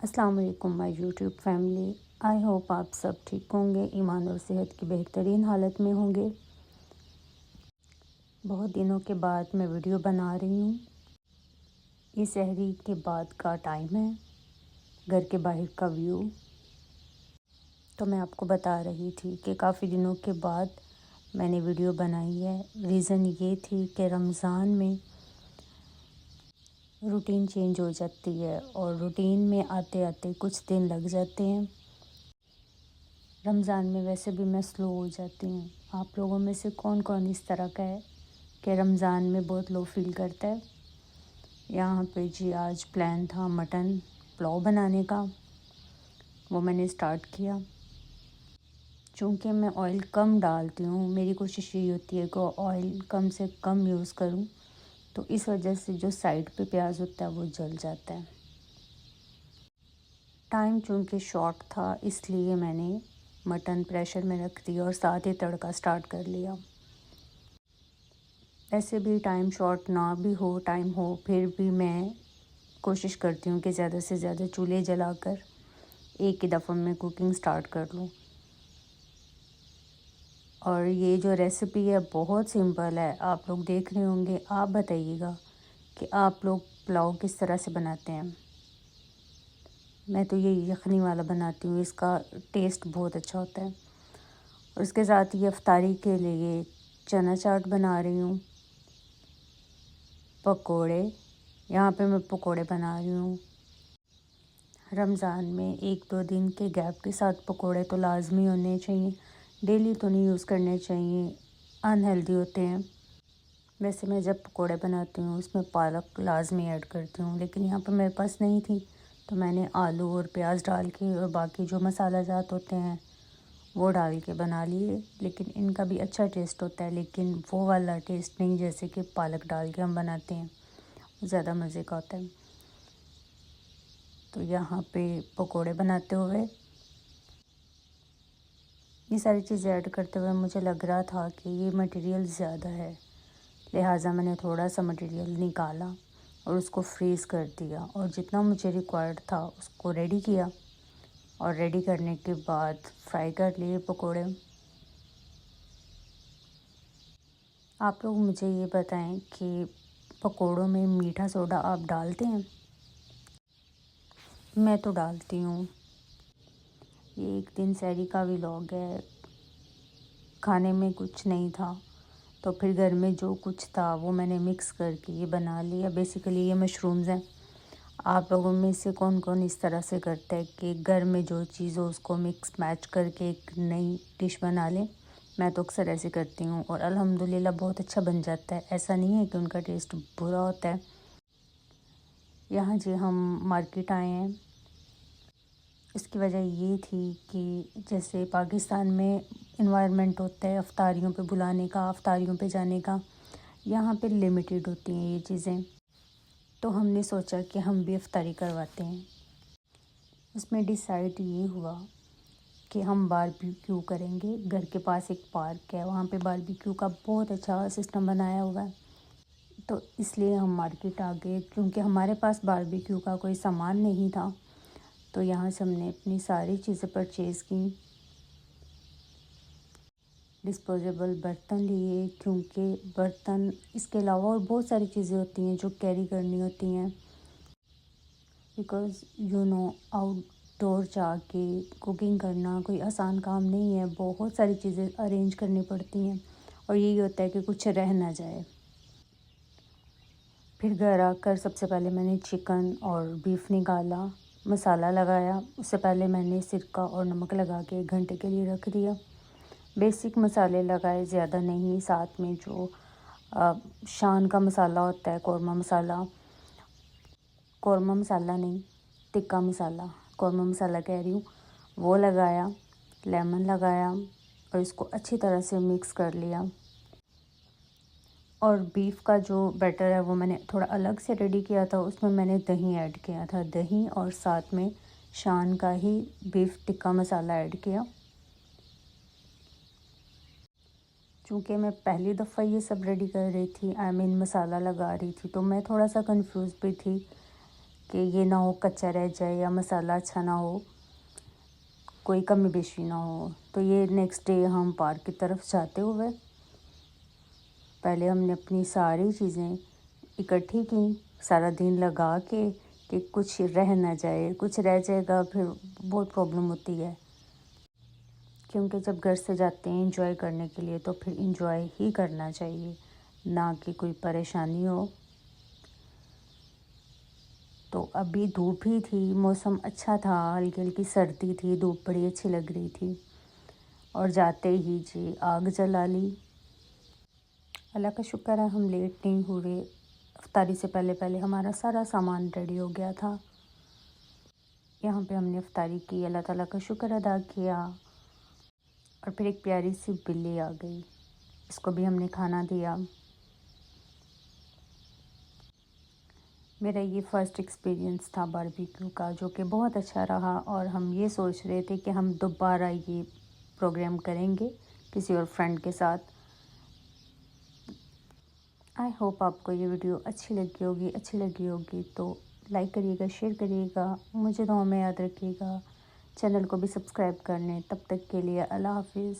अस्सलाम वालेकुम my YouTube family. I hope आप सब ठीक होंगे, ईमान और सेहत की बेहतरीन हालत में होंगे। बहुत दिनों के बाद मैं वीडियो बना रही हूँ। ये सहरी के बाद का टाइम है, घर के बाहर का व्यू। तो मैं आपको बता रही थी कि काफ़ी दिनों के बाद मैंने वीडियो बनाई है। रीज़न ये थी कि रमज़ान में रूटीन चेंज हो जाती है और रूटीन में आते आते कुछ दिन लग जाते हैं। रमज़ान में वैसे भी मैं स्लो हो जाती हूँ। आप लोगों में से कौन कौन इस तरह का है कि रमज़ान में बहुत लो फील करता है। यहाँ पे जी आज प्लान था मटन पुलाव बनाने का, वो मैंने स्टार्ट किया। चूँकि मैं ऑयल कम डालती हूँ, मेरी कोशिश यही होती है कि ऑयल कम से कम यूज़ करूँ, तो इस वजह से जो साइड पे प्याज होता है वो जल जाता है। टाइम चूँकि शॉर्ट था इसलिए मैंने मटन प्रेशर में रख दिया और साथ ही तड़का स्टार्ट कर लिया। ऐसे भी टाइम शॉर्ट ना भी हो, टाइम हो, फिर भी मैं कोशिश करती हूँ कि ज़्यादा से ज़्यादा चूल्हे जलाकर एक ही दफ़ा में कुकिंग स्टार्ट कर लूँ। और ये जो रेसिपी है बहुत सिंपल है, आप लोग देख रहे होंगे। आप बताइएगा कि आप लोग पुलाव किस तरह से बनाते हैं। मैं तो ये यखनी वाला बनाती हूँ, इसका टेस्ट बहुत अच्छा होता है। और इसके साथ ये इफ्तारी के लिए चना चाट बना रही हूँ, पकोड़े। यहाँ पे मैं पकोड़े बना रही हूँ। रमज़ान में 1-2 दिन के गैप के साथ पकोड़े तो लाजमी होने चाहिए, डेली तो नहीं यूज़ करने चाहिए, अनहेल्दी होते हैं। वैसे मैं जब पकोड़े बनाती हूँ उसमें पालक लाजमी ऐड करती हूँ, लेकिन यहाँ पर मेरे पास नहीं थी तो मैंने आलू और प्याज डाल के और बाकी जो मसाला जात होते हैं वो डाल के बना लिए। लेकिन इनका भी अच्छा टेस्ट होता है, लेकिन वो वाला टेस्ट नहीं जैसे कि पालक डाल के हम बनाते हैं, ज़्यादा मज़े का होता है। तो यहाँ पे पकोड़े बनाते हुए ये सारी चीज़ें ऐड करते हुए मुझे लग रहा था कि ये मटेरियल ज़्यादा है, लिहाजा मैंने थोड़ा सा मटेरियल निकाला और उसको फ्रीज़ कर दिया और जितना मुझे रिक्वायर्ड था उसको रेडी किया। और रेडी करने के बाद फ्राई कर लिए पकोड़े। आप लोग मुझे ये बताएं कि पकोड़ों में मीठा सोडा आप डालते हैं? मैं तो डालती हूँ। ये एक दिन सहरी का व्लॉग है। खाने में कुछ नहीं था तो फिर घर में जो कुछ था वो मैंने मिक्स करके ये बना लिया। बेसिकली ये मशरूम्स हैं। आप लोगों में से कौन कौन इस तरह से करता है कि घर में जो चीज़ हो उसको मिक्स मैच करके एक नई डिश बना लें। मैं तो अक्सर ऐसे करती हूँ और अल्हम्दुलिल्लाह बहुत अच्छा बन जाता है। ऐसा नहीं है कि उनका टेस्ट बुरा होता है। यहाँ जी हम मार्केट आए हैं, इसकी वजह ये थी कि जैसे पाकिस्तान में इन्वायरमेंट होता है अफ्तारियों पे बुलाने का, अफ्तारियों पे जाने का, यहाँ पे लिमिटेड होती हैं ये चीज़ें। तो हमने सोचा कि हम भी इफ्तारी करवाते हैं। उसमें डिसाइड ये हुआ कि हम बारबेक्यू करेंगे। घर के पास एक पार्क है, वहाँ पे बारबेक्यू का बहुत अच्छा सिस्टम बनाया हुआ है। तो इसलिए हम मार्केट आ गए, क्योंकि हमारे पास बारबेक्यू का कोई सामान नहीं था। तो यहाँ से हमने अपनी सारी चीज़ें परचेज़ की। डिस्पोजेबल बर्तन लिए, क्योंकि बर्तन इसके अलावा और बहुत सारी चीज़ें होती हैं जो कैरी करनी होती हैं। बिकॉज़ आउटडोर जाके कुकिंग करना कोई आसान काम नहीं है। बहुत सारी चीज़ें अरेंज करनी पड़ती हैं और यही होता है कि कुछ रह ना जाए। फिर घर आकर सबसे पहले मैंने चिकन और बीफ निकाला, मसाला लगाया। उससे पहले मैंने सिरका और नमक लगा के 1 घंटे के लिए रख दिया। बेसिक मसाले लगाए, ज़्यादा नहीं। साथ में जो शान का मसाला होता है, कौरमा मसाला नहीं, टिक्का मसाला, कौरमा मसाला कह रही हूँ, वो लगाया। लेमन लगाया और इसको अच्छी तरह से मिक्स कर लिया। और बीफ का जो बैटर है वो मैंने थोड़ा अलग से रेडी किया था। उसमें मैंने दही ऐड किया था, दही और साथ में शान का ही बीफ टिक्का मसाला ऐड किया। चूँकि मैं पहली दफ़ा ये सब रेडी कर रही थी, मसाला लगा रही थी, तो मैं थोड़ा सा कंफ्यूज भी थी कि ये ना हो कच्चा रह जाए या मसाला अच्छा ना हो, कोई कमी बेशी ना हो। तो ये नेक्स्ट डे हम पार्क की तरफ जाते हुए पहले हमने अपनी सारी चीज़ें इकट्ठी की, सारा दिन लगा के कि कुछ रह ना जाए, कुछ रह जाएगा फिर बहुत प्रॉब्लम होती है। क्योंकि जब घर से जाते हैं एंजॉय करने के लिए तो फिर एंजॉय ही करना चाहिए, ना कि कोई परेशानी हो। तो अभी धूप ही थी, मौसम अच्छा था, हल्की हल्की सर्दी थी, धूप बड़ी अच्छी लग रही थी। और जाते ही जी आग जला ली। अल्लाह का शुक्र है हम लेट नहीं हुए, इफ्तारी से पहले पहले हमारा सारा सामान रेडी हो गया था। यहाँ पे हमने इफ्तारी की, अल्लाह ताला का शुक्र अदा किया। और फिर एक प्यारी सी बिल्ली आ गई, इसको भी हमने खाना दिया। मेरा ये फ़र्स्ट एक्सपीरियंस था बारबेक्यू का, जो कि बहुत अच्छा रहा। और हम ये सोच रहे थे कि हम दोबारा ये प्रोग्राम करेंगे किसी और फ्रेंड के साथ। आई होप आपको ये वीडियो अच्छी लगी होगी तो लाइक करिएगा, शेयर करिएगा, मुझे दुआ में याद रखिएगा। चैनल को भी सब्सक्राइब कर लें। तब तक के लिए अल्लाह हाफिज़।